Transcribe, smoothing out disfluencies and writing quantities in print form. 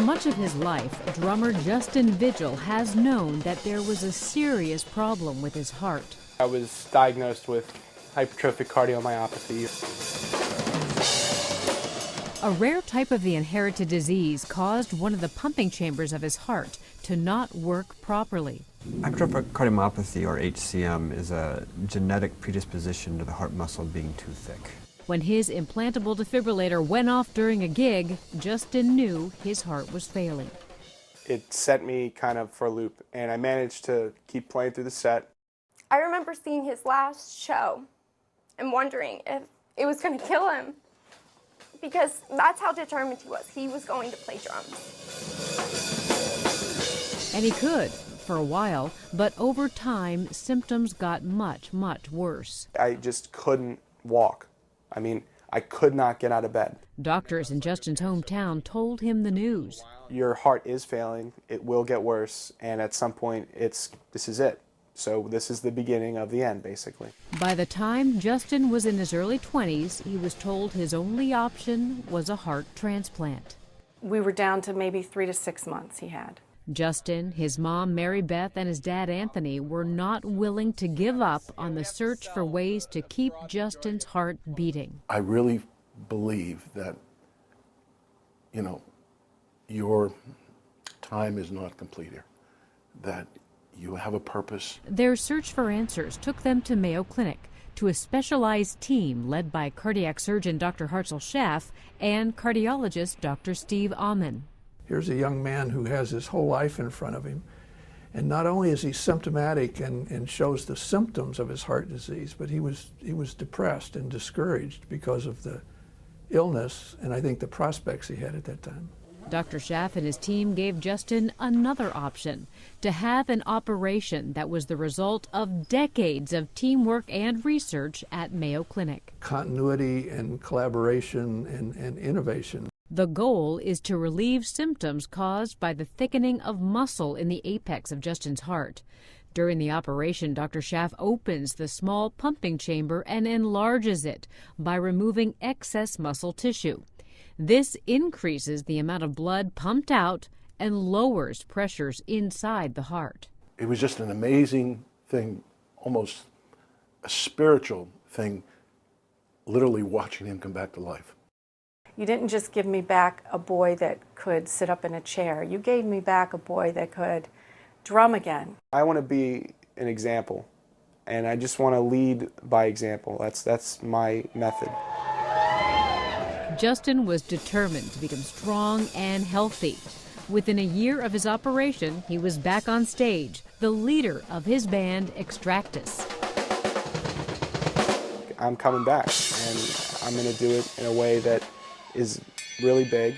much of his life, drummer Justin Vigil has known that there was a serious problem with his heart. I was diagnosed with hypertrophic cardiomyopathy. A rare type of the inherited disease caused one of the pumping chambers of his heart to not work properly. Hypertrophic cardiomyopathy, or HCM, is a genetic predisposition to the heart muscle being too thick. When his implantable defibrillator went off during a gig, Justin knew his heart was failing. It set me kind of for a loop, and I managed to keep playing through the set. I remember seeing his last show and wondering if it was going to kill him, because that's how determined he was. He was going to play drums. And he could, for a while, but over time, symptoms got much, much worse. I just couldn't walk. I mean, I could not get out of bed. Doctors in Justin's hometown told him the news. Your heart is failing, it will get worse, and at some point, this is it. So this is the beginning of the end, basically. By the time Justin was in his early 20s, he was told his only option was a heart transplant. We were down to maybe 3 to 6 months he had. Justin, his mom Mary Beth, and his dad Anthony were not willing to give up on the search for ways to keep Justin's heart beating. I really believe that, your time is not complete here, that you have a purpose. Their search for answers took them to Mayo Clinic, to a specialized team led by cardiac surgeon Dr. Hartzell Schaff and cardiologist Dr. Steve Amman. Here's a young man who has his whole life in front of him, and not only is he symptomatic and shows the symptoms of his heart disease, but he was depressed and discouraged because of the illness and I think the prospects he had at that time. Dr. Schaff and his team gave Justin another option, to have an operation that was the result of decades of teamwork and research at Mayo Clinic. Continuity and collaboration and innovation. The goal is to relieve symptoms caused by the thickening of muscle in the apex of Justin's heart. During the operation, Dr. Schaff opens the small pumping chamber and enlarges it by removing excess muscle tissue. This increases the amount of blood pumped out and lowers pressures inside the heart. It was just an amazing thing, almost a spiritual thing, literally watching him come back to life. You didn't just give me back a boy that could sit up in a chair. You gave me back a boy that could drum again. I want to be an example, and I just want to lead by example. That's my method. Justin was determined to become strong and healthy. Within a year of his operation, he was back on stage, the leader of his band, Extractus. I'm coming back, and I'm going to do it in a way that is really big.